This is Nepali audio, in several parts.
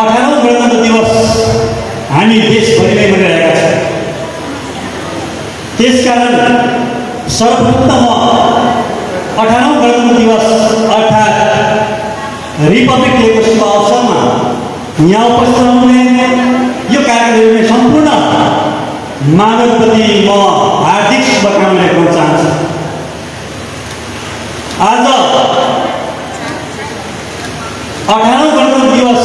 18औं गणतन्त्र दिवस हामी देशभरिमै मनाइरहेका छौँ। त्यसकारण सर्वप्रथम 18औं गणतन्त्र दिवस अर्थात् रिपब्लिक डेको शुभ अवसरमा यहाँ उपस्थित हुनुहुने यो कार्यक्रम हेर्ने सम्पूर्ण मानवप्रति म हार्दिक शुभकामना गर्न चाहन्छु। आज 18औं गणतन्त्र दिवस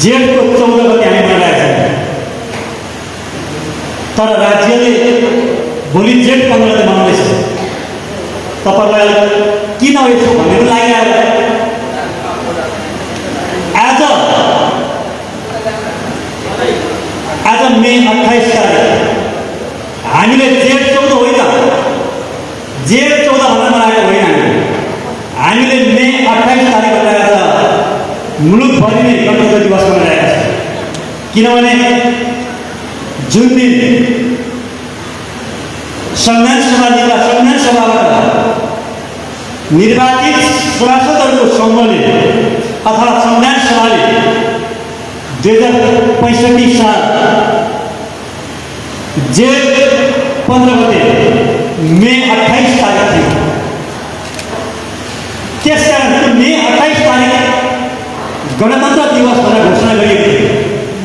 जेठको 14 गते हामी मनाइरहेका छौँ, तर राज्यले भोलि जेठ 15 गते मनाउँदैछ। तपाईलाई किन यसो भनेर लागिरहेको? आज मे 28 तारिक हामीले जेठ 14 होइन, जेठ 14 भनेर मनाएको होइन, हामीले मे 28 तारिक बनाएर मुलुकभरि नै गणतन्त्र दिवस मनाइरहेका छौँ। किनभने जुन दिन संविधान सभाबाट निर्वाचित सभासदहरूको समूहले अथवा संविधान सभाले 2065 साल जेठ 15 गते मे 28 तारिक थियो। त्यसकारण मे 28 तारिक गणतन्त्र दिवस भनेर घोषणा गरिएको थियो।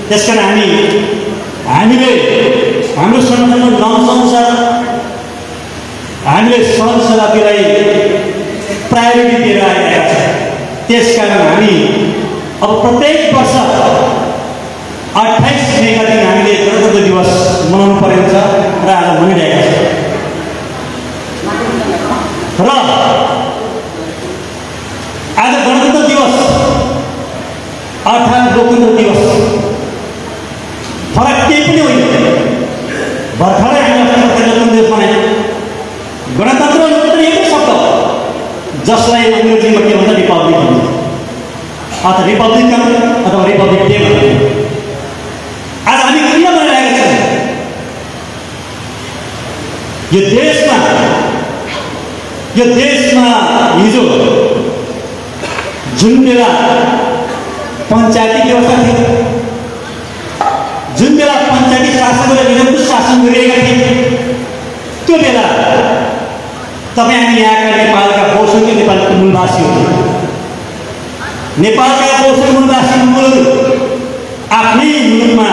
त्यसकारण हामीले हाम्रो संविधानको नामअनुसार हामीले सहनशीलतालाई प्रायोरिटी दिएर आइरहेका छौँ। त्यसकारण हामी अब प्रत्येक वर्ष 28 मेका दिन हामीले गणतन्त्र दिवस मनाउनु पर्ने हुन्छ र आज मनाइरहेका छौँ। र आज गणतन्त्र दिवस अर्थात् लोकतन्त्र दिवस फरक केही पनि होइन। भर्खरै हामीले गणतन्त्र दिवस मनायौँ। गणतन्त्र र लोकतन्त्र एउटै शब्द हो, जसलाई अङ्ग्रेजीमा के भन्छ रिपब्लिक भन्छ, अथवा रिपब्लिकन अथवा रिपब्लिक डे भन्छ। आज हामी किन मनाइरहेका छौँ? यो देशमा हिजो जुन बेला पञ्चायती व्यवस्था थियो, जुन बेला पञ्चायती शासकहरूले निरङ्कुश शासन गरिरहेका थिए, त्यो बेला तपाईँ हामी यहाँका नेपालका बहुसङ्ख्यक नेपालको मूलवासीहरू, नेपालका बहुसङ्ख्यक मूलवासी आफ्नै मुलुकमा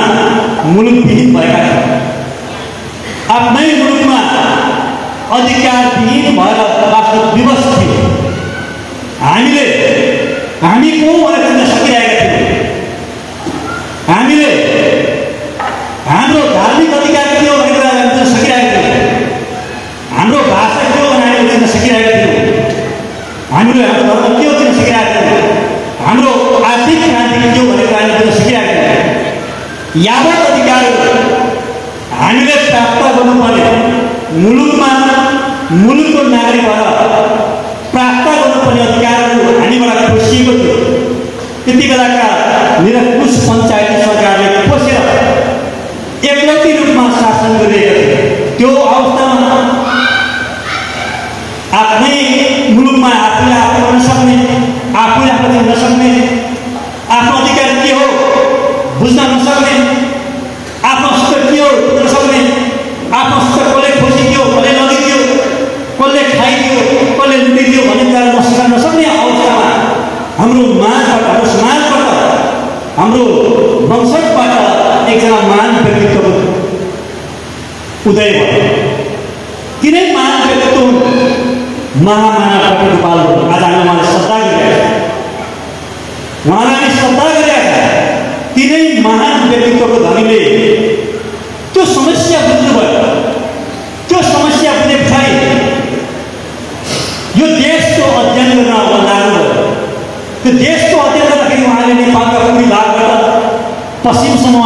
मुलुकविहीन भएका थिए, आफ्नै मुलुकमा अधिकारविहीन भएर बाँच्न विवश थियो। हामी को भनेर चिन्न सकिरहेका थियौँ। हामीले हाम्रो धार्मिक अधिकार के हो भनेर चिन्न सकिरहेका थियौँ। हाम्रो भाषा के हो भनेर चिन्न सकिरहेका थियौँ। हामीले हाम्रो धर्म के हो चिन्न सकिरहेका थियौँ। हाम्रो आर्थिक क्रान्ति के हो भनेर हामीले चिन्न सकिरहेका थियौँ। यावत अधिकार हामीले प्राप्त गर्नुपर्ने मुलुकको नागरिक भएर प्राप्त गर्नुपर्ने अधिकारहरू हामीबाट खोसिएको थियो। त्यति बेलाका निरङ्कुश पञ्चायती सरकारले खोसेर एकलौटी रूपमा शासन गरिरहेका थिए। त्यो अवस्थामा आफ्नै मुलुकमा आफूले आफू गर्न सक्ने, आफूले आफू दिन नसक्ने, आफ्नो अधिकार के हो बुझ्न नसक्ने, आफ्नो अस्तित्व के हो बुझ्न नसक्ने, आफ्नो अस्तित्व कसले खोसिदियो, कसले लगिदियो, कसले खाइदियो, कसले लुटिदियो भन्ने कुरा नसिक्न नसक्ने अवस्थामा हाम्रो माझबाट, हाम्रो समाजबाट, हाम्रो वंशजबाट एकजना महान व्यक्तित्वको उदय भयो। तिनै महान व्यक्तित्व महामानव डाक्टर गोपाल हो। आज हामी उहाँलाई श्रद्धा गरिरहेका छौँ। उहाँलाई हामी श्रद्धा गरिरहेका छौँ। तिनै महान व्यक्तित्वको धनीले त्यो समस्या बुझ्नुभयो। त्यो समस्या बुझे पछाडि यो देशको अध्ययन गर्न लाग्नुभयो। त्यो देशको अध्ययन गर्दाखेरि उहाँले नेपालका पूर्वी भागबाट पश्चिमसम्म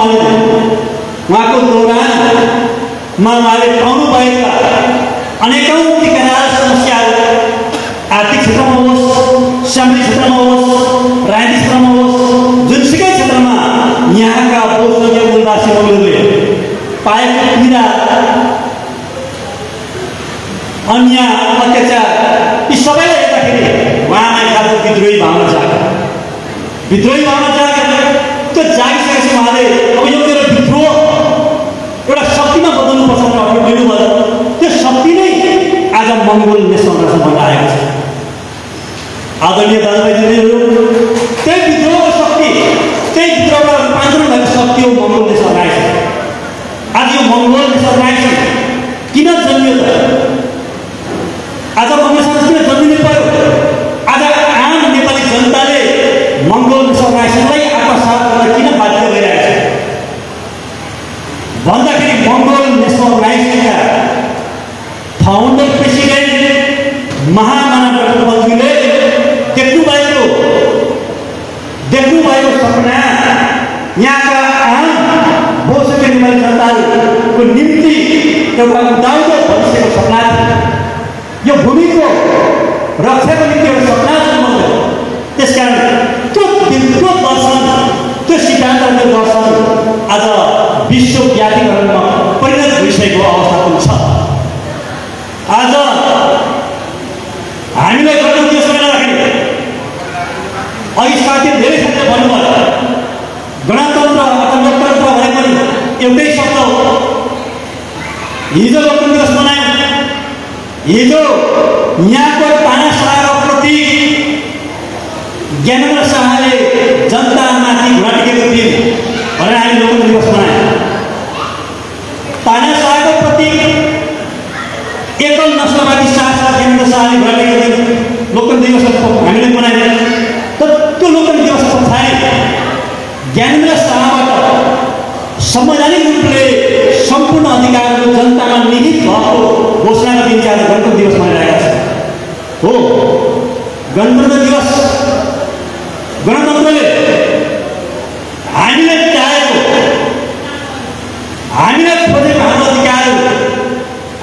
उहाँको दौरानमा उहाँले पाउनुभएका अनेकौँ ठेगाना समस्याहरू आर्थिक क्षेत्रमा होस्, सामाजिक क्षेत्रमा होस्, राजनीतिक क्षेत्रमा होस्, जुनसुकै क्षेत्रमा यहाँका बहुसङ्ख्यक मूलवासीहरूले पाएको पीडा, अन्याय, अत्याचार यी सबैलाई हेर्दाखेरि उहाँलाई खालको विद्रोही भावना जाग्यो। विद्रोही भावना जाग्यो। त्यो जागिसकेपछि उहाँले अब यो मेरो विद्रोह एउटा शक्तिमा बदल्नुपर्छ भनेर अगाडि लिनुभयो। त्यो शक्ति नै आज मङ्गोल नेसनल राष्ट्र भन्न आएको छ। आदरणीय दाजुभाइ दिदीहरू, त्यही विद्रोहको शक्ति, त्यही विद्रोहबाट रूपान्तरण भएको शक्ति हो मङ्गोल नेसनल राष्ट्र। आज यो मङ्गोल नेसनल राष्ट्र किन जन्मियो त? आज मङ्गोल किन जन्मिनु पर्यो? आज आम नेपाली जनताले मङ्गोल नेसनल राष्ट्रलाई आत्मसात गर्न किन बाध्य भइरहेको छ भन्दाखेरि मङ्गोल नेसनल राष्ट्रका फाउन्डर प्रेसिडेन्ट महामना डाक्टर बलजीले देख्नुभएको सपना यहाँका आम बोसके नेपाली जनताको निम्ति एउटा उदाउँदो भविष्यको सपना थियो। यो भूमिको रक्षाको निम्ति एउटा सपना थियो। त्यसकारण त्यो दर्शन, त्यो सिद्धान्त, त्यो दर्शन आज विश्वव्यापीकरणमा परिणत भइसकेको अवस्था पनि छ। आज हामीलाई गणतन्त्र दिवस मनाउँदाखेरि अघि साथीले धेरै शब्द भन्नुभयो। गणतन्त्र अथवा लोकतन्त्र भने पनि एउटै शब्द हो। हिजो लोकतन्त्र दिवस मनायौँ। हिजो यहाँको तानाशाहको प्रतीक ज्ञानेन्द्र शाहले जनतामाथि घुँडा टेकेको दिन भनेर हामी लोकतन्त्र दिवस मनायौँ। तानाशाहको प्रतीक एकल नस्लवादी शासक ज्ञानेन्द्र शाहले घुँडा टेकेको दिन लोकतन्त्र दिवस हामीले मनायौँ। तर त्यो लोकतन्त्र दिवस पछाडि ज्ञानेन्द्र शाहबाट संवैधानिक रूपले सम्पूर्ण अधिकारहरू जनतामा निहित भएको घोषणाको दिन चाहिँ आज गणतन्त्र दिवस मनाइरहेका छन्। हो, गणतन्त्र दिवस गणतन्त्रले हामीले चाहेको, हामीले खोजेको हाम्रो अधिकारहरू,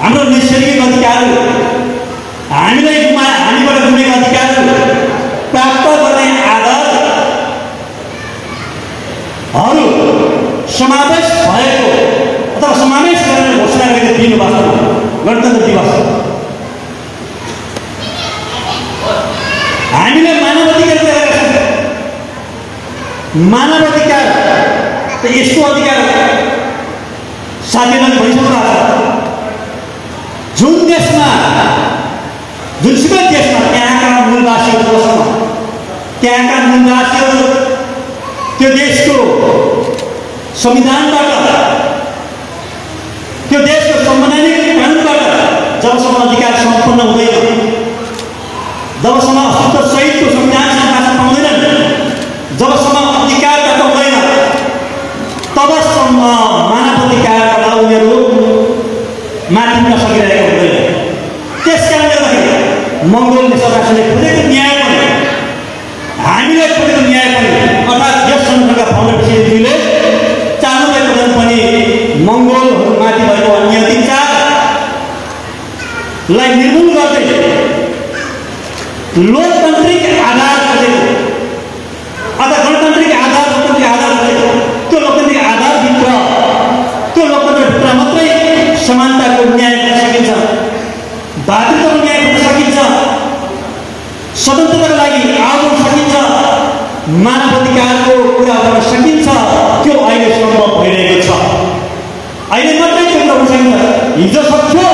हाम्रो नैसर्गिक अधिकारहरू, हामीबाट गुमेका अधिकारहरू प्राप्त गर्ने आधारहरू समावेश भएको अथवा समावेश गरेर घोषणा गरेको दिन वास्तवमा गणतन्त्र दिवस। हामीले मानवाधिकार दिएका छौँ। मानवाधिकार त यस्तो अधिकार साथीहरूले भनिसक्नु भएको छ। जुन देशमा, जुनसुकै देशमा त्यहाँका मूलवासीहरू बस्छन्, त्यहाँका मूलवासीहरू त्यो देशको संविधानबाट, त्यो देशको संवैधानिक कानुनबाट जबसम्म अधिकार सम्पन्न हुँदैन, जबसम्म अस्तित्व सहितको संविधान शासन पाउँदैनन्, जबसम्म अधिकार प्राप्त हुँदैन, तबसम्म मानवाधिकारबाट उनीहरू माथिन सकिरहेको हुँदैन। त्यस कारणले गर्दाखेरि मङ्गोल नेसनल राष्ट्रले खोजेको न्याय पनि, हामीले खोजेको न्याय पनि, अर्थात् यस संगठनका फाउन्डर प्रेसिडेन्टले चाहनुभएको पनि मङ्गोलहरूमाथि भएको अन्य अधिकारलाई निर्मूल गर्दै लोकतान्त्रिक आधार खोजेको अथवा गणतान्त्रिक आधार, लोकतान्त्रिक आधार खोजेको, त्यो लोकतान्त्रिक आधारभित्र, त्यो लोकतन्त्रभित्र मात्रै समानताको न्याय गर्न सकिन्छ, भातृत्वको न्याय गर्न सकिन्छ, स्वतन्त्रताको लागि आवाज उठाउन सकिन्छ, मानवाधिकारको कुरा गर्न सकिन्छ। त्यो अहिले सम्भव भइरहेको छ। अहिले मात्रै त्यो गर्न सकिन्छ। हिजो सक्थ्यो,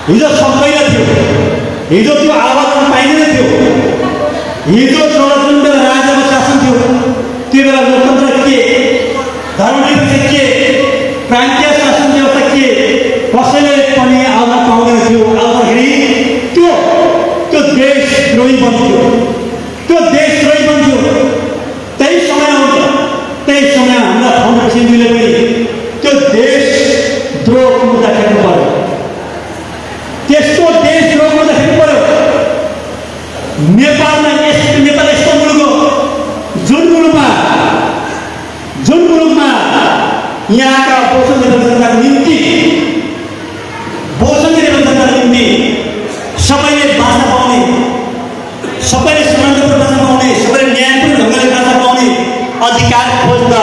हिजो सक्दैन थियो, हिजो त्यो आवाज पाइँदैन थियो। हिजो चौडचुण्ड राज्यको शासन थियो। त्यो बेला लोकतन्त्र के, धर्मनिरपेक्ष के, प्रान्तीय शासन व्यवस्था के, कसैले पनि आउन पाउँदैन थियो। आउँदाखेरि त्यो देशद्रोही बन्थ्यो, त्यो देशद्रोही बन्थ्यो। त्यही समय आउँछ, त्यही समय हाम्रा फाउन्डर प्रेसिडेन्टले पनि त्यो देशद्रोहको मुद्दा खेल्नु पर्यो। त्यस्तो देशद्रोहको मुद्दा खेल्नु पर्यो। नेपाल यस्तो मुलुक हो जुन मुलुकमा यहाँका बोसो जनताको निम्ति सबैले बाँच्न पाउने, सबैले समानतापूर्ण बाँच्न पाउने, सबैले न्यायपूर्ण ढङ्गले बाँच्न पाउने अधिकार खोज्दा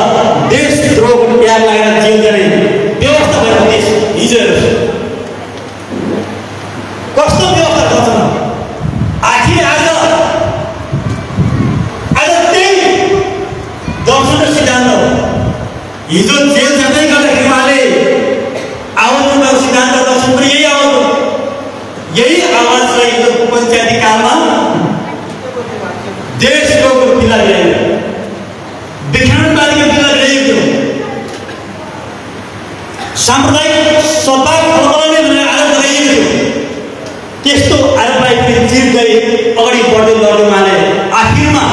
देशद्रोहको त्याग लागेर जिउँदै व्यवस्था भएको देश हिजो हेर्नुहोस् कस्तो व्यवस्था गर्छ। आखिर आज हिजो जेल जाँदै गर्दाखेरि उहाँले आवाज उठाएको सिद्धान्त दर्शन पनि यही आवाज हो। यही आवाजलाई हिजो पञ्चायती कालमा देशको बिल्ला ल्यायो, विखण्डवादीको बिल्ला ल्याइयो, साम्प्रदायिक सद्भाव फलफलाउने भनेर आरोप लगाइएको थियो। त्यस्तो आरोपलाई पनि जित्दै अगाडि बढ्दै लड्नु उहाँले आखिरमा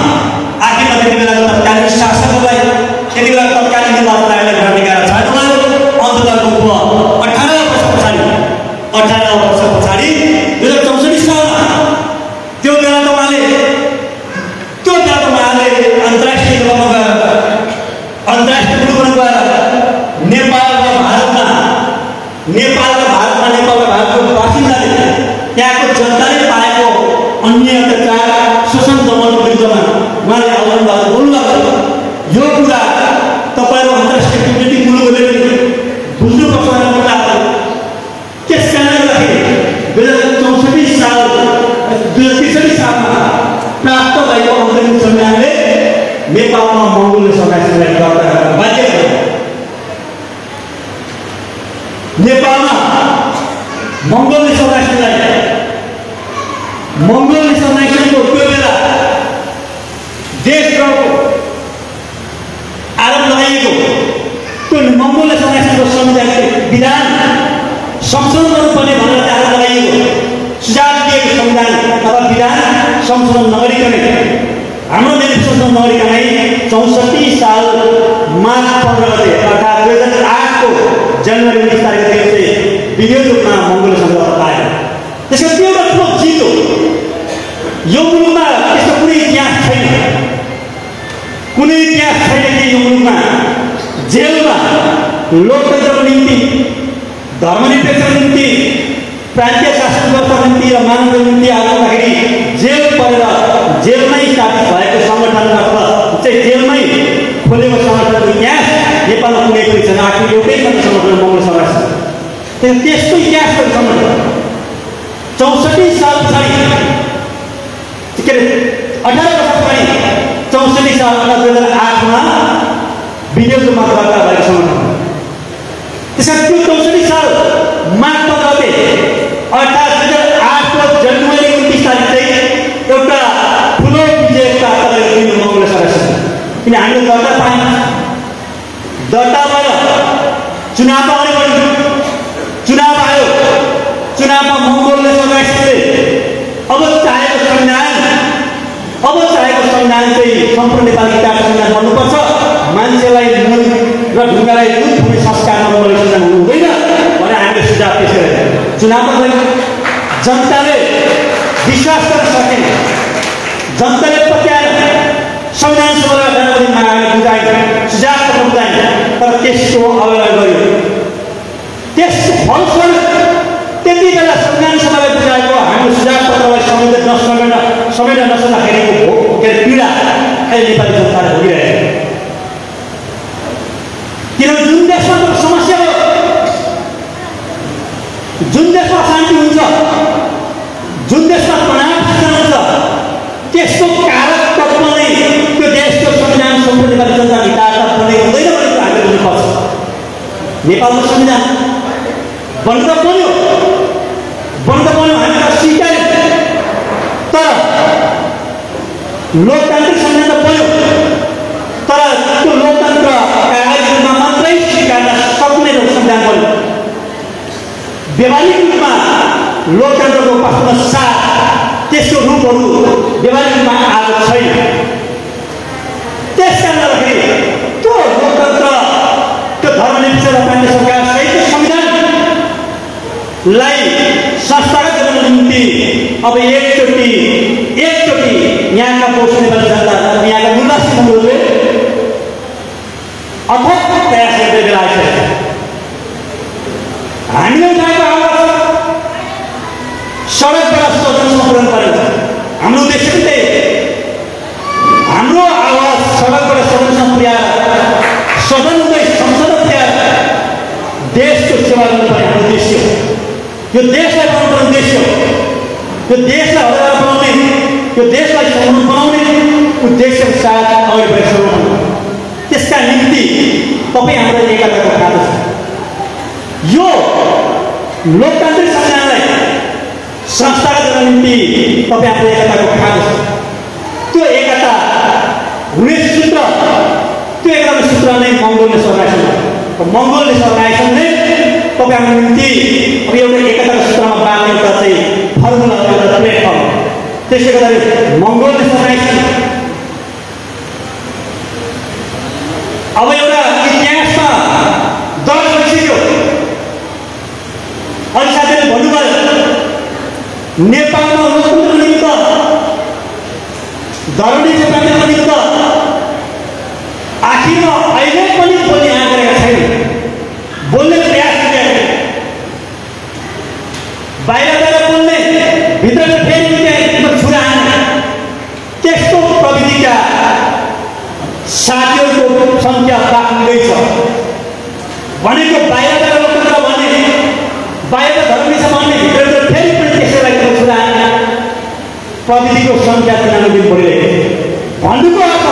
त्यति बेलाको तत्कालीन शासकलाई, त्यति बेला तत्कालीन निर्वाचनलाई भर्नेका छाड्नुभयो। अन्ततको 18 वर्ष पछाडि 2064 सालमा त्यो बेला त उहाँले अन्तर्राष्ट्रिय तहमा गएर अन्तर्राष्ट्रिय मुलुकमा गएर नेपाल र भारतमा नेपाल र भारतको बासिन्दाले त्यहाँको जनताले पाएको अन्याय अत्याचार शोषण दमनको विरुद्धमा उहाँले आह्वान गरेर बोल्नुभएको छ। यो कुरा तपाईँहरू अन्तर्राष्ट्रिय कम्युनिटी मुलुकहरूले पनि बुझ्नुपर्छ भन्ने कुरा हो। त्यस कारणले गर्दाखेरि 2063 सालमा प्राप्त भएको अन्तरिम संविधानले नेपालमा मङ्गोल सरकारलाई दर्ता गर्न बाध्य गर्यो। नेपालमा मङ्गोल सरकारको त्यो बेला देशद्रोहको आरोप लगाइएको त्यो मङ्गोल सरकारको संविधानको विधान संशोधन गर्नुपर्ने भनेर आरोप लगाइएको सुझाव दिएको संविधान अथवा विधान संशोधन नगरिकन हाम्रो संशोधन नगरिकनै 64 साल मार्च 15 गते अर्थात् 2008 को जनवरी 19 तारिकदेखि चाहिँ विधिवत रूपमा मङ्गोल सरकार पायो। त्यसको त्यो एउटा ठुलो जित हो। यो मुलुकमा त्यस्तो कुनै इतिहास छैन कि यो मुलुकमा जेलमा लोकतन्त्रको निम्ति, धर्मनिरपेक्षको निम्ति, प्रान्तीय शासन व्यवस्थाको निम्ति र मानवको निम्ति आउँदाखेरि जेल परेर जेलमै स्थापित भएको सङ्गठन अथवा चाहिँ जेलमै खोलेको सङ्गठनको इतिहास नेपालमा कुनै पनि छैन। आखिर एउटै मात्र सङ्गठन मङ्गोल सरकार छ। त्यस्तो इतिहासको सङ्गठन 64 साल पछाडि के अरे 18 वर्ष पछाडि 64 साल 2008 मा विधिवत रूपमा दर्ता भएको सङ्गठन। त्यसैले त्यो 64 साल मार्च 15 गते अर्थात् 2008 को जनवरी 29 तारिक चाहिँ एउटा ठुलो विजय प्राप्त गरेको मङ्गोल सरकार। किन हामीले दर्ता पायौँ, दर्ता भएर चुनाव अगाडि बढ्यो, चुनाव आयो, चुनावमा मङ्गोलले सरकारले अब चाहेको संविधान चाहिँ सम्पूर्ण नेपाली इतिहास संविधान बन्नुपर्छ, मान्छेलाई नुन र ढुङ्गालाई दुध खुवाउने संस्कारमा मङ्गोल संविधान हुनु हुँदैन भनेर हामीले सुझाव पेश गरेको। चुनावमा गयो, जनताले विश्वास गर्न सकेन, जनताले पत्याएर संविधान सभामा जानको माग बुझायो, सुझाव बुझायो, तर त्यसको अवहेलना गर्यो। त्यसको फलस्वरूप त्यति बेला संविधान सभालाई बुझाएको हाम्रो सुझाव पत्रलाई समेट्न नसक्दाखेरिको पीडा अहिले नेपाली जनताले भोगिरहेको। किनभने जुन देशमा समस्या हो, जुन देशमा शान्ति हुन्छ, जुन देशमा तनाव हुन्छ, त्यसको कारक तत्व नै त्यो देशको संविधान सम्पूर्ण नेपाली जनता हितार्थ बन्दै हुँदैन भनेर हामीले बुझ्नुपर्छ। नेपालको संविधान बन्द पर्यो हामी त स्वीकार्यौँ, तर लोकतान्त्रिक संविधान त बन्यो, तर त्यो लोकतन्त्र कागजी रूपमा मात्रै स्वीकार्न सक्ने संविधान बन्यो। व्यावहारिक रूपमा लोकतन्त्रको वास्तवमा साथ त्यसको रूपहरू व्यावहारिक रूपमा आएको छैन। त्यस कारणले गर्दाखेरि त्यो लोकतन्त्र, त्यो धर्मनिरपेक्ष र प्रान्तीय सरकार सहितको संविधानलाई संस्थागत गर्नको निम्ति अब एकचोटि यहाँका पौष नेपाली जनता, यहाँका निर्वाचनहरूले अथक प्रयास गर्दै बेला आइसकेको छ। हामीले उठाएको आवाज सडकबाट सदनमा पुर्याउनु पर्यो। हाम्रो उद्देश्य पनि त्यही, हाम्रो आवाज सडकबाट सदनमा पुर्याएर सदन हुँदै संसद पुर्याएर देशको सेवा गर्नुपर्ने हाम्रो उद्देश्य हो। यो देशलाई बनाउनुपर्ने उद्देश्य हो। यो देशलाई हराएर बनाउने, यो देशलाई सम्पूर्ण बनाउने उद्देश्यको साथ अगाडि बढिसक्नु। त्यस त्यसका निम्ति तपाईँ हाम्रो एकताको खाँदो छ। यो लोकतान्त्रिक संविधानलाई संस्थागत गर्न निम्ति तपाईँ हाम्रो एकताको खाँदो छ। त्यो एकता हुने सूत्र, त्यो एकताको सूत्र नै मङ्गोलले सर्लाएछन्। मङ्गोलले सर्लाएछन् तपाईँ हाम्रो निम्ति अब एउटा एकताको सूत्रमा बाँध्ने एउटा चाहिँ फर्मुला, एउटा प्लेटफर्म। त्यसले गर्दाखेरि मङ्गोलले सर्लाएछन्। अब एउटा इतिहासमा दर्ज भइसक्यो। अनि साथीहरूले भन्नुभयो नेपालमा लोकतन्त्रको निमित्त, धर्मनिरपेक्षताको निमित्त आखिरमा अहिले पनि बोल्ने आँट गरेका छैन, बोल्ने प्रयास गरेका छैन। बाहिर बोल्ने, भित्र फेरि छुरा हान्ने, त्यस्तो प्रविधिका साथीहरूको सङ्ख्या बाँड्दैछ। भनेको बाहिर लोकतन्त्र भन्ने, बाहिर धर्मनिरपेक्ष भन्ने, भित्र फेरि पनि त्यसैलाई छुरा हान्ने प्रविधिको सङ्ख्या दिनानुदिन बढिरहेको छ। भन्नुको अर्थ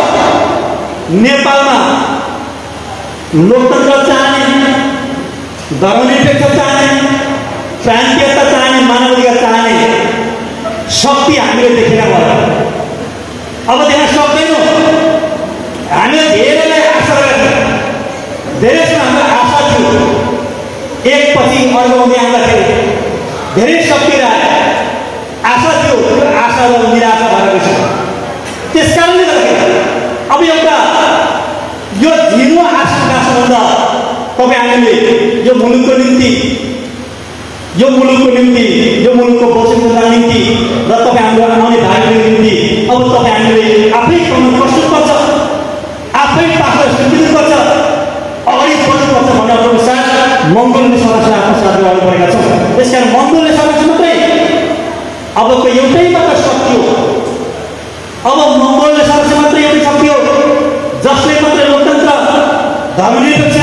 नेपालमा लोकतन्त्र चाहने, धर्मनिरपेक्ष चाहने, प्रान्तीयता चाहने, मानवाधिकार चाहने शक्ति हामीले देखेर भयो। अब देख्न सक्दैनौँ। हामीले धेरैलाई आशा गरेका थियौँ, धेरैसँग हाम्रो आशा थियो। एकपछि अर्को हुँदै आउँदाखेरि धेरै शक्ति आशा थियो, त्यो आशा र निराशा भएर गएछ। त्यस कारणले गर्दाखेरि अब एउटा यो झिनो आशंकासम्बन्ध तपाईँ हामीले यो मुलुकको निम्ति, यो मुलुकको भविष्यको निम्ति र तपाईँ हाम्रो आउने भाइहरूको निम्ति अब तपाईँ हामीले आफै प्रस्तुत गर्छ, आफै पात्र सुनिनुपर्छ, अगाडि बढ्नुपर्छ भन्ने अनुसार मङ्गोलले समस्या आफ्नो साथ गर्नु परेका छौँ। त्यसकारण मङ्गोलले समस्या मात्रै अबको एउटै मात्र शक्ति हो। अब मङ्गोलले समस्या मात्रै एउटै शक्ति हो जसले मात्रै लोकतन्त्र, धर्मनिरपेक्ष,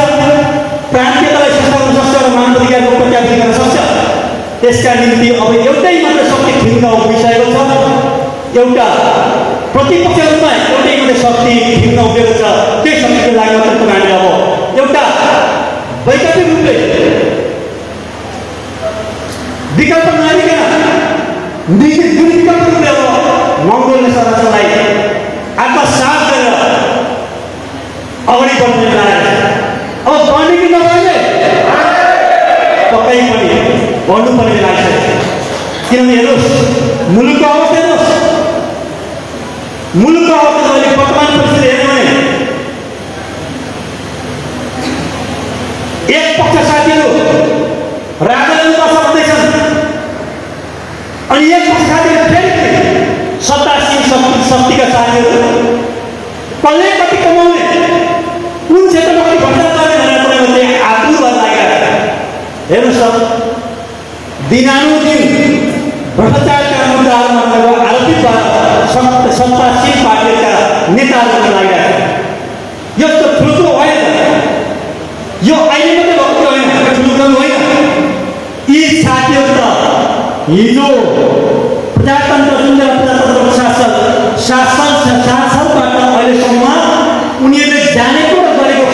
प्रान्तीयतालाई संस्थागत सक्छ र मानवाधिकारको प्रत्याभूति गर्न सक्छ। त्यसका निम्ति अब एउटै मात्र शक्ति ठिन्न उभिसकेको छ। एउटा प्रतिपक्ष रूपमा एउटै मात्रै शक्ति ठिन्न उभिएको छ। त्यही शक्तिको लागि मात्र तपाईँहरूले अब एउटा वैकल्पिक रूपले विकल्प नलिकन विकल्प रूपले अब मङ्गोलले संरचनालाई आत्मसात गरेर अगाडि बढ्ने लागेको छ। अब बढ्ने कि नबढ्ने पक्कै पनि बढ्नुपर्ने लाग्छ। किनभने हेर्नुहोस् मुलुकको अवस्था, हेर्नुहोस् मुलुकको अवस्था अहिले वर्तमान परिस्थिति हेर्ने भने एक पक्ष साथीहरू राजाले बस्छ भन्दैछन्, अनि एक पक्ष साथीहरू फेरि सत्तासीन शक्तिका साथीहरू कसले कति कमाउने, कुन क्षेत्रमा कति भ्रष्टाचार गर्ने भनेर तपाईँको चाहिँ आतुर भएर लागेका। हेर्नुहोस् दिनानुदिन भ्रष्टाचारका मुद्दाहरूमा आरोपित भएर सत्तासीन पार्टीका नेताहरू लागिरहेका छन्। यस्तो ठुलो होइन, यो अहिले मात्रै भएको होइन, ठुलो होइन। यी साथीहरू त हिजो प्रजातन्त्र जुन प्रजातन्त्रको शासनबाट अहिलेसम्म उनीहरूले जानेको र गरेको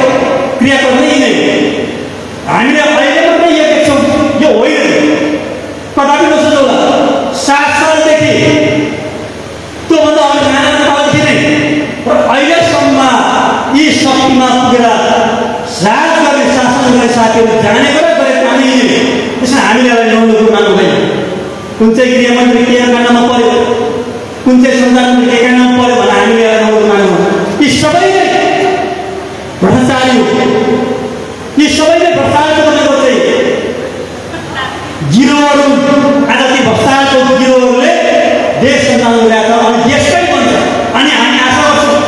क्रियाकर्म नै हामीले अहिले मात्रै यो देख्छौँ। यो होइन, कदापि नसोचौँला। 7 सालदेखि त्योभन्दा अगाडि नाना नेपालदेखि नै र अहिलेसम्म यी शक्तिमा पुगेर राज गर्ने, शासन गर्ने साथीहरू जानेको र गरेको हामी। त्यसमा हामीले यसलाई ल्याउनुको माग हुँदैन। कुन चाहिँ गृहमन्त्री के काण्डमा पर्यो, कुन चाहिँ संसार मन्त्री के काण्डमा पर्यो भने हामीले यसलाई ल्याउनुको माग हुँदैन। यी सबै भ्रष्टाचारी हो। यी सबैले भ्रष्टाचार गरेको चाहिँ गिरोहरू, आज ती भ्रष्टाचारको गिरोहरूले देश सञ्चालन गरेका छ। अनि देशकै बन्छ। अनि हामी आशा गर्छौँ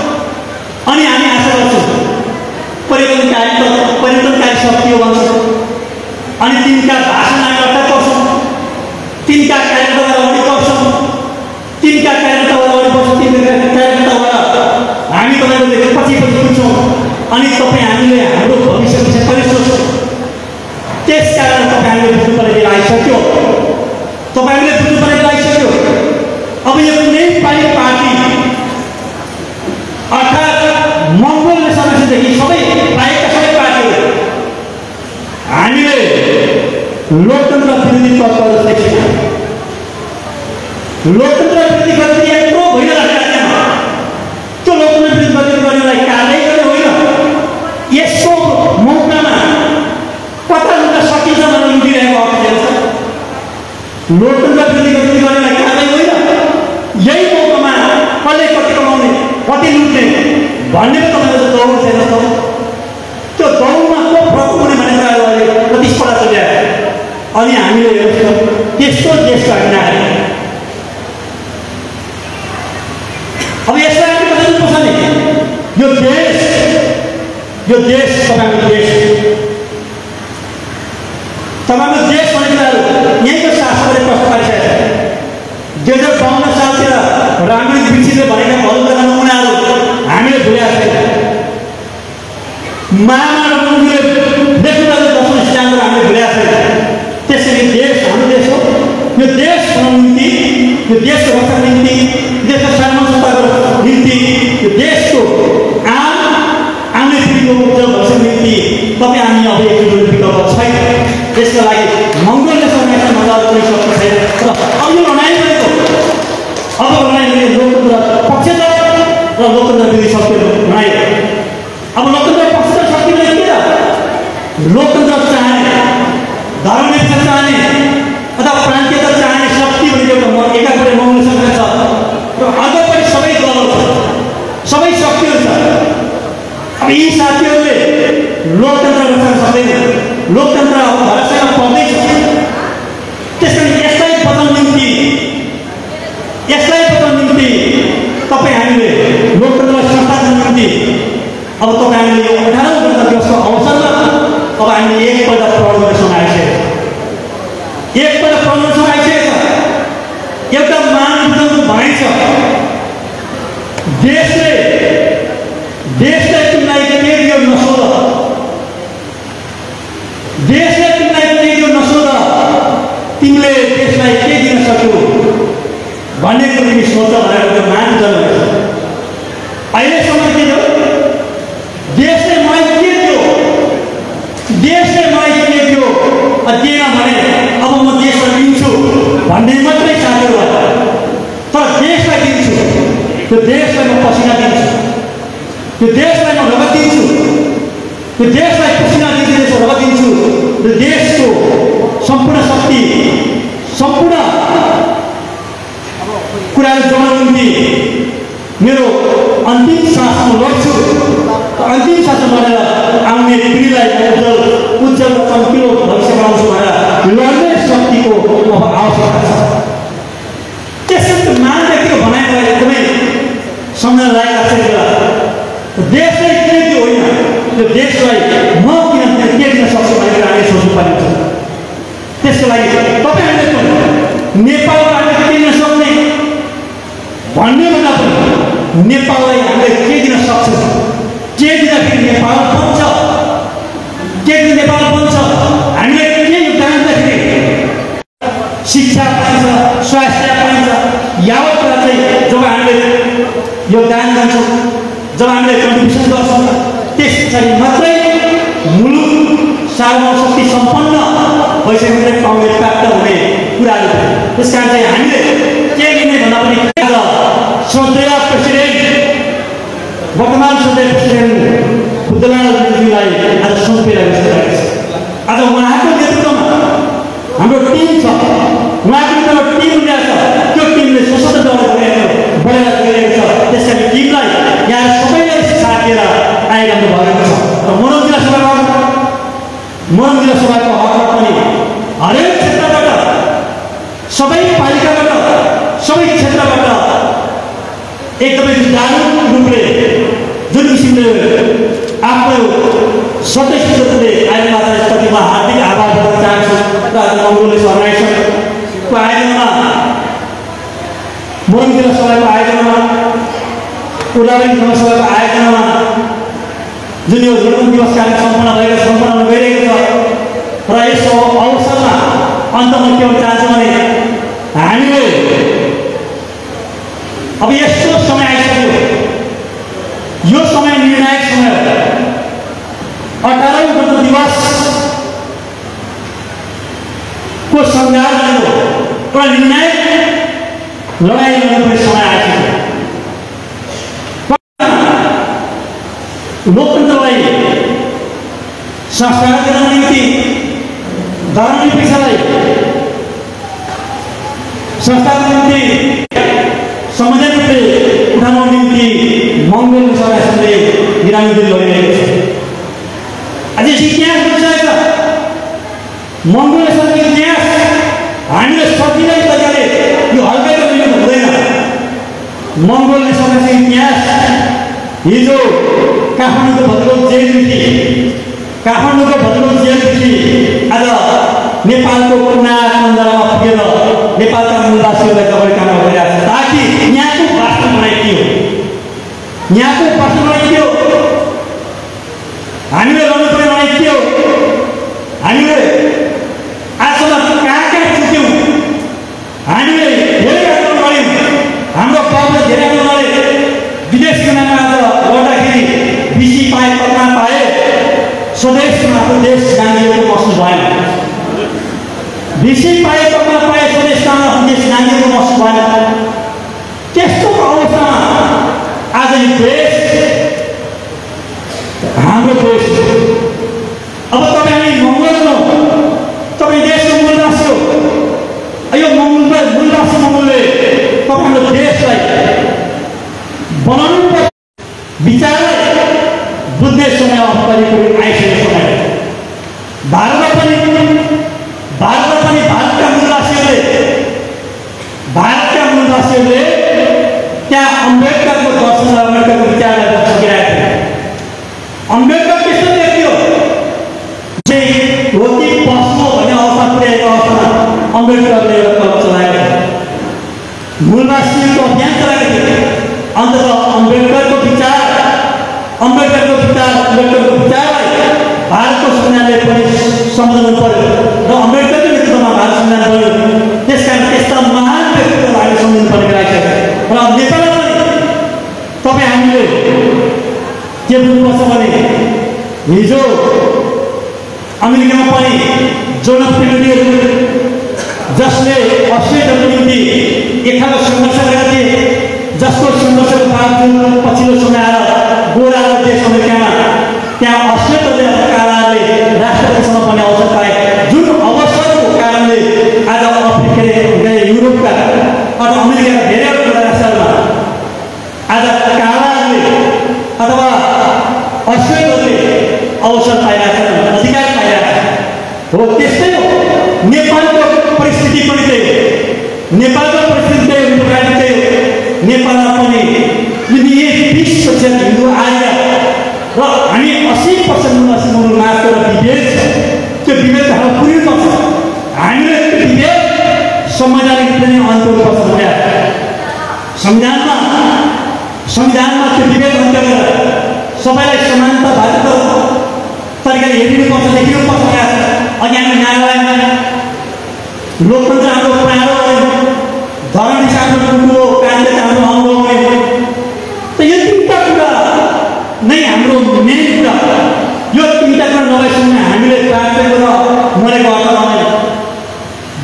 परिवर्तनकारी शक्ति हो भन्छौँ। अनि तिनका भाषण हामी अर्थात गर्छौँ, तिनका कार्यकर्ता अगाडि बढ्छौँ, तिनका कार्यकर्ता अगाडि बढ्छौँ, तिनका कार्यकर्ता हामी तपाईँको देखेर पछि पुग्छौँ। अनि तपाईँ हामीले हाम्रो भविष्य विषय पनि सोच्छौँ। त्यस कारण तपाईँहरूले बुझ्नुपर्ने बेला आइसक्यो। तपाईँहरूले बुझ्नुपर्ने बेला आइसक्यो। अब यो कुनै पनि पार्टी अर्थात् मङ्गोलले समस्यादेखि सबै लोकतन्त्र विरोधी गतिविधि यत्रो भइरहेको छ। त्यो लोकतन्त्र विरोधी गतिविधि गर्नेलाई कारबाही गर्ने होइन। यसको मौकामा कता लुट्न सकिन्छ भनेर लुटिरहेको अवस्था छ। लोकतन्त्र विरोधी गतिविधि गर्नेलाई कारबाही होइन, यही मौकामा कसले कति कमाउने कति लुट्ने भन्ने तपाईँको दौड छैन त। त्यो दौडमा को प्रमुख हुने भन्ने कुराहरू अहिले प्रतिस्पर्धा चलिरहेको छ। अनि हामीले हेर्छौँ त्यस्तो देशको हामी नागरिक। अब यसलाई हामी कसरी बुझ्छ नि? यो देश तपाईँको देश भन्ने कुराहरू यहीँको शासकले प्रश्न पारिसकेको छ। 2052 सालतिर रामवीर दीक्षितले भनेका भलुका नमुनाहरू हामीले भुलेका छैनौँ। महामानव मन्दिरले लेख्नुलाई 10औं सिद्धान्तहरू हामीले भुलेका छैनौँ। त्यसैले देश हाम्रो देश हो। यो देश बनाउनु निम्ति, यो देशको रक्षाको निम्ति, देशको सार्वभौमताको निम्ति, यो देशको आउने पिँढीको उज्जवल भविष्यको निम्ति तपाईँ हामी अब एकजुट विकल्प छैन। त्यसको लागि मङ्गोलले समाजमा मजाले कुनै सक्नु छैन। र अब यो लडाइँ गरेको अब लडाइँ गर्ने लोकतन्त्र पक्ष छ र लोकतन्त्र विरोधी शक्तिहरू लडाइँ। अब लोकतन्त्र पक्ष र शक्तिले के त लोकतन्त्र चाहने, धर्मनिरपेक्ष चाहने अथवा प्रान्तीयता चाहने शक्ति भनेको एउटा एकापट्टि मौन शक्ति छ र अर्कोपट्टि सबै दलहरू छ, सबै शक्तिहरू छ। अब यी साथीहरूले लोकतन्त्र रक्षा सक्दैन। लोकतन्त्र भरोसामा पर्दैछ। त्यसैले यसलाई बचाउनु निम्ति तपाईँ हामीले लोकतन्त्रलाई संस्थापन निम्ति अब तपाईँ हामीले यो 18औं गणतन्त्र दिवसको अवसरमा अब हामीले एकपल्ट प्रहर गर्ने समय आइसकेको छ। एकपल्ट प्रहर गर्ने समय आइसकेको छ। एउटा मानव भनाइ छ, देशले तिमीलाई के दियो नसोध, देशले तिमीलाई के दियो नसोध, तिमीले देशलाई के दिन सक्यौ भन्ने कुरो तिमी सोच भनेर त्यो मान्छे जन्मेको छ। अहिलेसम्म के हो? देशले मलाई के दियो, देशले मलाई के दियो, दिएन भने अब म देशलाई दिन्छु भन्ने मात्रै साथीहरू भयो। तर देशलाई दिन्छु, त्यो देशलाई म पसिना दिन्छु, त्यो देशलाई म रगत दिन्छु, त्यो देशलाई पसिना दिन्छु, देशको रगत दिन्छु, त्यो देशको सम्पूर्ण शक्ति, सम्पूर्ण कुराहरू जोड्नु निम्ति मेरो अन्तिम सासमा लड्छु। अन्तिम सासमा लडेर आउने पिँढीलाई उज्जवल र चम्किलो भविष्य बनाउँछु भनेर लड्ने शक्तिको अब आवश्यकता छ। त्यसैले महान व्यक्तिको भनाइमा एकदमै सम्झना लागेको छ। देशलाई किन त्यो होइन, त्यो देशलाई म किन के दिन सक्छु भनेर हामीले सोच्नु पर्ने छ। त्यसको लागि तपाईँहरूले नेपालबाट के दिन सक्ने भन्ने भन्दा पनि नेपाललाई हामीले के दिन सक्छौँ, के दिँदाखेरि नेपाल बन्छ, के दिन नेपाल बन्छ, हामीले के योगदान दिँदाखेरि शिक्षा पाइन्छ, स्वास्थ्य पाइन्छ, यावत कुरा चाहिँ जब हामीले योगदान गर्छौँ, जब हामीले कन्ट्रिब्युसन गर्छौँ, त्यस पछाडि मात्रै मुलुक सार्वभौम शक्ति सम्पन्न भइसकेपछि काङ्ग्रेस प्राप्त हुने कुराहरू। त्यस कारण चाहिँ हामीले के लिने भन्दा पनि श्रद्धेय प्रेसिडेन्ट, वर्तमान श्रद्धेय प्रेसिडेन्ट बुद्धलाल नेतृत्वलाई आज सुम्पिरहेको छ। आज उहाँको नेतृत्वमा हाम्रो टिम छ, उहाँको नेतृत्वमा टिम ल्याएको छ। त्यो टिमले सशक्त दौड बढेर गइरहेको छ। त्यसकारण टिमलाई यहाँ सबैले साथ दिएर आइरहनु भएको छ। र मोरङ जिल्ला सभाको हकमा पनि हरेक क्षेत्रबाट, सबै पालिकाबाट, सबै क्षेत्रबाट एकदमै जागरुक रूपले जुन किसिमले आफ्नो सदस्यहरूले आयोजनाप्रति म हार्दिक आभार व्यक्त चाहन्छु। र मङ्गोले अर्गनाइजेसनको आयोजनामा, मोरङ जिल्ला सभाको आयोजनामा, उदाहरण जनसभाको आयोजनामा जुन यो गणतन्त्र दिवस कार्यक्रम सम्पन्न गइरहेको छ। र यस अवसरमा अन्तमा के भन्न चाहन्छु भने हामीले अब यस्तो समय आइसक्यो, यो समय निर्णायक समय हो। 18औं गणतन्त्र दिवस को सञ्चार गरेको एउटा निर्णायक लडाइँ लड्नुपर्ने समय आएको छ। लोकतन्त्रलाई संस्कार दिनको निम्ति धर्मनिरपेक्षलाई संस्थाको निम्ति संविधान रूपले उठाउनको निम्ति मङ्गोल सदस्यले निरामिदिल गरिरहेको छ। आज इतिहास बुझिसकेको छ। मङ्गोल सदस्यको इतिहास हामीले सजिलै तरिकाले यो हल्कै लिनु हुँदैन। मङ्गोल सदस्यको इतिहास हिजो काठमाडौँको भद्रौल जेलदेखि आज नेपालको कुना कन्दरामा पुगेर नेपालका मूलवासीहरूलाई तपाईँ काम गरिरहेको छ ताकि यहाँको वास्तव बनाइदियो। हामीले लड्नुपर्ने बनाइदियो। हामीले आजसम्म कहाँ चुक्यौँ। हामीले धेरै आन्दोलन गऱ्यौँ। हाम्रो बाबुले धेरै आन्दोलन गरे। विदेशको नाममा आज लड्दाखेरि बिसी पाए पत्मा पाए स्वदेशमा आफ्नो देश गाँधिएको महसुस भएन। बिसी पाए पत्मा पाए स्वदेशमा आफ्नो देश गाँधिएको महसुस भएन। त्यस्तो अवस्थामा आज यो देश हाम्रो देश। अब तपाईँ मङ्गोल हो, तपाईँ देशको मूलवासी हो। यो मूलवासी मङ्गोलले तपाईँको देशलाई बनाउनु पर्छ। विचारलाई बुझ्ने समय अब करिब आइसकेको समय। भारतमा पनि भारतका मूलवासीहरूले त्यहाँ अम्बेडकरको दर्शन र अम्बेडकरको विचारलाई सकिरहेको थियो। अम्बेडकर त्यस्तो व्यक्ति हो जे रोटी बस्नु भन्ने अवस्था पुर्याएको अवस्थामा अम्बेडकरले एउटा कलम चलाएको थियो। मूलवासीको अभियान चलाएको थियो। अन्ततः अम्बेडकरको विचारलाई भारतको संविधानले पनि सम्झाउनु पर्यो र अम्बेडकरको नेतृत्वमा भारत संविधान बन्यो। त्यसकारण त्यस्ता महान व्यक्तित्वलाई हामीले सम्झिनु पर्ने रहेको छ। र नेपालमा पनि तपाईँ हामीले के बुझ्नुपर्छ भने हिजो अमेरिकामा पनि जोन एफ केनेडीहरू जसले अस्ट्रेलियाको निम्ति एकखालको सङ्घर्ष गरेका थिए, जसको सङ्घर्षको बावजुद पछिल्लो समय आएर गोरा देश अमेरिकामा त्यहाँ अस्ट्रेलियाले कालाले राष्ट्रपतिसम्म पनि अवसर पाए। जुन अवसरको कारणले आज युरोपका अथवा अमेरिकाका धेरैवटा राष्ट्रहरूमा आज कालाले अथवा अस्ट्रेलियाले अवसर पाइरहेका छन्, अधिकार पाइरहेका छन्। हो त्यस्तै हो नेपालको परिस्थिति पनि त्यही हो। नेपालमा पनि यदि 20% हिन्दू आएर र हामी 80% मुसलमान मात्र विभेद छ, त्यो विभेद हाम्रो पुर्नुपर्छ। हामीले त्यो विभेद संवैधानिक रूपले नै अन्त्य गर्नुपर्छ भने संविधानमा त्यो विभेद अन्त्य गरेर सबैलाई समानता भएको तरिकाले हेरिनुपर्छ, देखिनुपर्छ। अघि हामी न्यायालयमा लोकतन्त्र हाम्रो प्राण हो, धर्म हाम्रो टुङ्गो, कानुन हाम्रो अङ्ग हो। त यो तिनवटा कुरा नै हाम्रो मेन कुरा। यो तिनवटा कुरा नभएसम्म हामीले बाँचेको र मरेको अर्थ नभएन।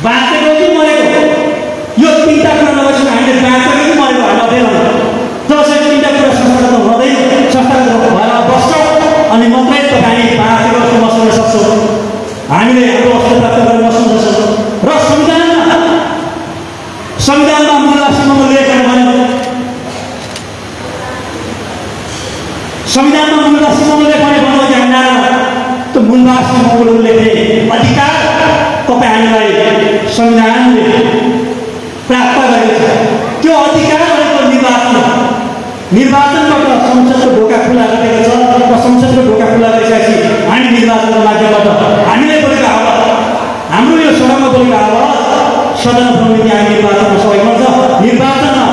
बाँचेको कि मरेको, यो तिनवटा कुरा नभएसम्म हामीले बाँचेको कि मरेको हामी अध्ययन जसरी तिनवटा कुरा संस्थागत हुँदैन, संस्थागत भएर बस्छ अनि मात्रै तपाईँ बाँचेको जस्तो बस्न सक्छौँ। हामीले हाम्रो अवस्था प्राप्त गरेर बस्न सक्छौँ। र संविधानमा मूलवासीमा लेखेर भन्यो, संविधानमा मूलवासीमा लेख्ने भन्नु ध्यान त्यो मूलवासीमा लेख्ने अधिकार तपाईँ हामीलाई संविधानले प्राप्त गरेको छ। त्यो अधिकार भनेको निर्वाचनबाट संसदको ढोका खुला गरेको छ र संसदको ढोका खुला गरिसकेपछि हामी निर्वाचनको माध्यमबाट हामीले बोलेको आवाज, हाम्रो यो सदनमा बोलेको आवाज सदन समिति हामी निर्वाचनमा सहयोग गर्छ। निर्वाचनमा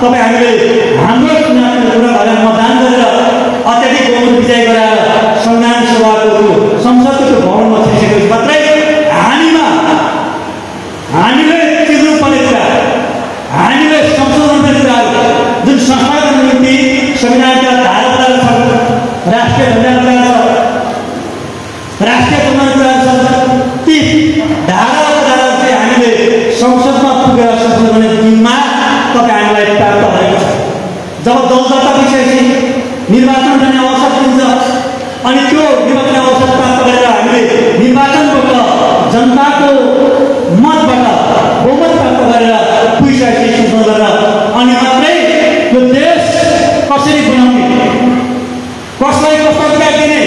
तपाईँ हामीले हाम्रो कुराहरूलाई मतदान गरेर अत्याधिक बहुमत विजय गराएर संविधान सभाको संसदको त्यो भवनमा छिरिसकेपछि मात्रै हामीले तिर्नुपर्ने कुरा, हामीले संशोधन गर्ने कुराहरू जुन संस्थाको निम्ति संविधानका धाराहरू छन्, राष्ट्रिय ध्वजाहरू छ, राष्ट्रिय ध्वजाहरू छ, ती धाराहरू चाहिँ हामीले संसदमा पुगेर संशोधन गर्ने दिनमा जब दल दर्ता भइसकेपछि निर्वाचन गर्ने अवसर दिन्छ अनि त्यो निर्वाचन अवसर प्राप्त गरेर हामीले निर्वाचनबाट जनताको मतबाट बहुमत प्राप्त गरेर पुगिसकेपछि सूचना गरेर अनि मात्रै यो देश कसरी बनाउने, कसलाई कस्तो अधिकार दिने,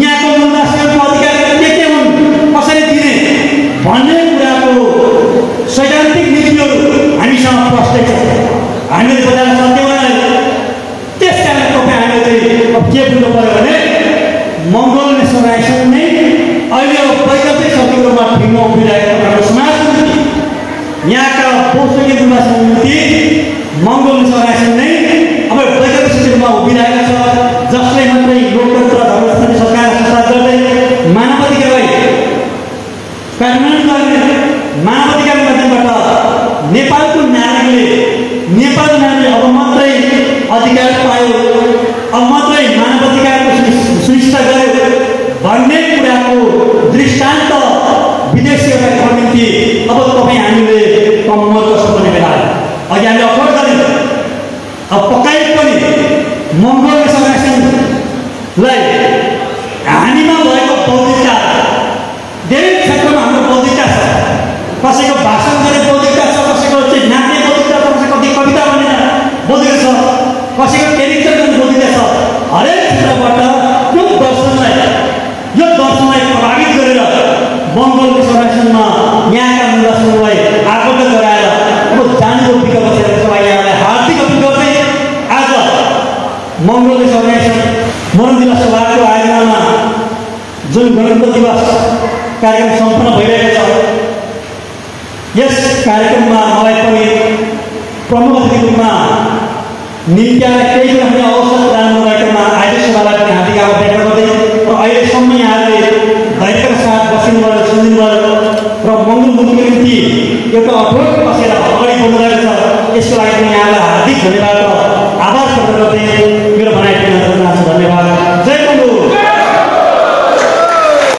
यहाँको मुद्दा सेवाको अधिकार के हुन्, कसरी दिने भन्ने कुराको सैद्धान्तिक नीतिहरू हामीसँग प्रष्टै छ। हामीले बजाएर सक्दैनौँ। त्यस कारण तपाईँ हामीले चाहिँ अब के बुझ्नु पऱ्यो भने मङ्गोल नेसनलाइजेसन नै अहिले वैकल्पिक शब्दहरूमा ठिङ्ग उभिरहेको हाम्रो समाजको निम्ति, यहाँका बहुसङ्ख्यक निवासीको निम्ति मङ्गोल नेसनलाइजेसन नै अब वैकल्पिक शब्दमा उभिरहेको छ, जसले मात्रै लोकतन्त्र धर्मस्थानी सरकार संस्था गर्दै मानवाधिकारलाई कार्यान्वयन गर्ने, मानवाधिकारको माध्यमबाट नेपालको नागरिकले अब मात्रै अधिकार पायो, अब मात्रै मानवाधिकारको सुनिश्चित गर्यो भन्ने कुराको दृष्टान्त विदेशीहरूको निम्ति अब तपाईँ हामीले कम्मर गर्नुपर्ने बेला अघि हामीले अफोर्ड गऱ्यौँ। अब पक्कै पनि मङ्गोल नेसनलाइजेसनलाई हामीमा भएको बौद्धिकता, धेरै क्षेत्रमा हाम्रो बौद्धिकता छ। कसैको भाषण गर्ने बौद्धिकता छ, कसैको चाहिँ नाच्ने बौद्धिकता छ, कसैको कविता भन्ने बौद्धिकता छ, कसैको क्यारेक्टर गर्ने बौद्धिकता छ। हरेक क्षेत्रबाट यो दर्शनलाई प्रभावित गरेर मङ्गोल नेसनलाइजेसनमा यहाँका निवासीहरूलाई आबद्ध गराएर अब जानेको विकल्प छ। यहाँलाई हार्दिक अपील गर्दै आज मङ्गोल नेसनलाइजेसन मरण दिवस सभाको आयोजनामा जुन गणतन्त्र दिवस कार्यक्रम सम्पन्न भइरहेको छ, यस कार्यक्रममा मलाई पनि प्रमुख अतिथि रूपमा निम्त्याएर केही कुरा हामीले अवसर